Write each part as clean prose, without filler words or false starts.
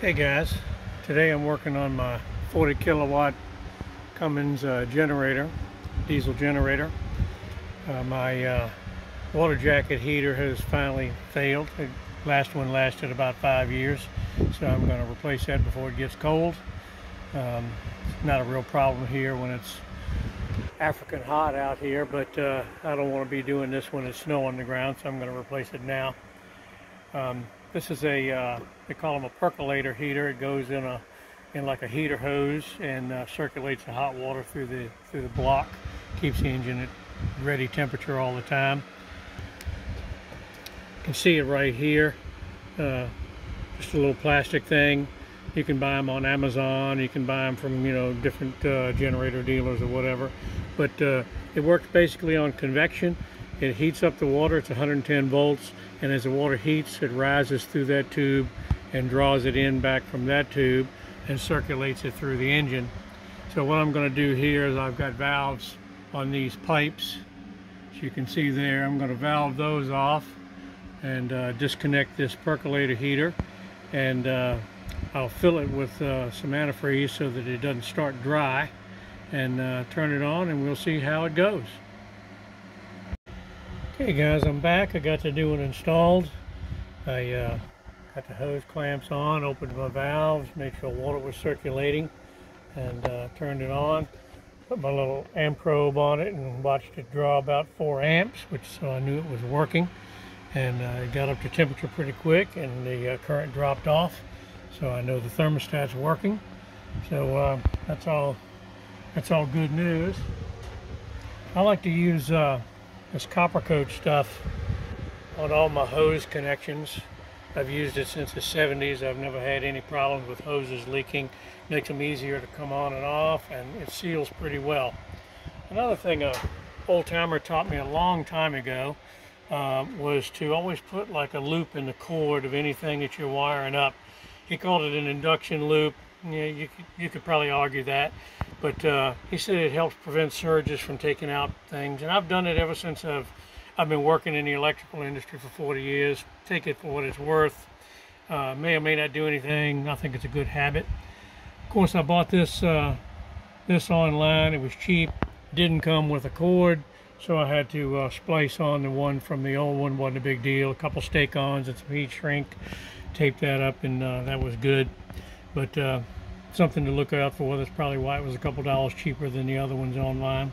Hey guys, today I'm working on my 40 kilowatt Cummins generator, diesel generator. My water jacket heater has finally failed. The last one lasted about 5 years, so I'm going to replace that before it gets cold. It's not a real problem here when it's African hot out here, but I don't want to be doing this when it's snow on the ground, so I'm going to replace it now. This is a they call them a percolator heater. It goes in like a heater hose and circulates the hot water through the block, keeps the engine at ready temperature all the time. You can see it right here. Just a little plastic thing. You can buy them on Amazon. You can buy them from different generator dealers or whatever. But it works basically on convection. It heats up the water. It's 110 volts, and as the water heats, it rises through that tube and draws it in back from that tube and circulates it through the engine. So what I'm going to do here is I've got valves on these pipes, as you can see there. I'm going to valve those off and disconnect this percolator heater, and I'll fill it with some antifreeze so that it doesn't start dry, and turn it on, and we'll see how it goes. Okay guys, I'm back. I got the new one installed. I got the hose clamps on, opened my valves, made sure water was circulating, and turned it on. Put my little amp probe on it and watched it draw about 4 amps, so I knew it was working. And it got up to temperature pretty quick, and the current dropped off, so I know the thermostat's working. So that's all good news. I like to use this copper coat stuff on all my hose connections. I've used it since the 70s. I've never had any problems with hoses leaking. Makes them easier to come on and off, and it seals pretty well. Another thing an old timer taught me a long time ago was to always put like a loop in the cord of anything that you're wiring up. He called it an induction loop. Yeah, you could probably argue that, but he said it helps prevent surges from taking out things, and I've done it ever since I've been working in the electrical industry for 40 years. Take it for what it's worth. May or may not do anything. I think it's a good habit. Of course, I bought this online. It was cheap. Didn't come with a cord, so I had to splice on the one from the old one. Wasn't a big deal. A couple stake-ons and some heat shrink. Taped that up, and that was good. But something to look out for. That's probably why it was a couple dollars cheaper than the other ones online.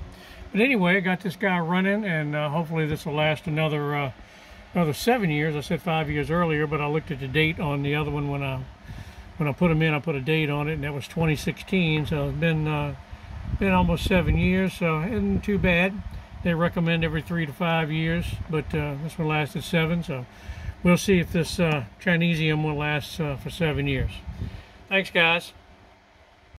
But anyway, I got this guy running, and hopefully this will last another 7 years. I said 5 years earlier, but I looked at the date on the other one when I put them in. I put a date on it, and that was 2016. So it's been almost 7 years, so it isn't too bad. They recommend every 3 to 5 years, but this one lasted 7. So we'll see if this Chinesium will last for 7 years. Thanks, guys.